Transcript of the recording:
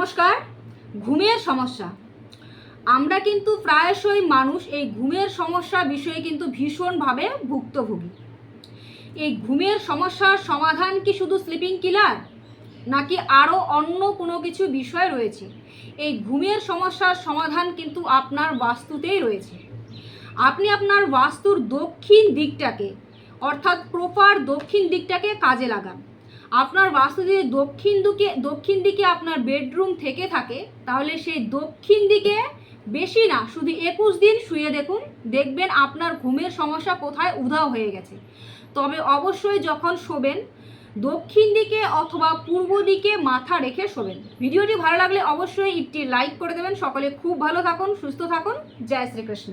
নমস্কার। ঘুমের সমস্যা, আমরা কিন্তু প্রায়শই মানুষ এই ঘুমের সমস্যা বিষয়ে কিন্তু ভীষণভাবে ভুক্তভোগী। এই ঘুমের সমস্যার সমাধান কি শুধু স্লিপিং কিলার, নাকি আরও অন্য কোনো কিছু বিষয় রয়েছে? এই ঘুমের সমস্যার সমাধান কিন্তু আপনার বাস্তুতেই রয়েছে। আপনি আপনার বাস্তুর দক্ষিণ দিকটাকে, অর্থাৎ প্রপার দক্ষিণ দিকটাকে কাজে লাগান। আপনার বাস্তু যদি দক্ষিণ দিকে আপনার বেডরুম থেকে থাকে, তাহলে সেই দক্ষিণ দিকে বেশি না, শুধু 21 দিন শুয়ে দেখুন, দেখবেন আপনার ঘুমের সমস্যা কোথায় উধাও হয়ে গেছে। তবে অবশ্যই যখন শোবেন দক্ষিণ দিকে অথবা পূর্ব দিকে মাথা রেখে শোবেন। ভিডিওটি ভালো লাগলে অবশ্যই একটি লাইক করে দেবেন। সকলে খুব ভালো থাকুন, সুস্থ থাকুন। জয় শ্রীকৃষ্ণ।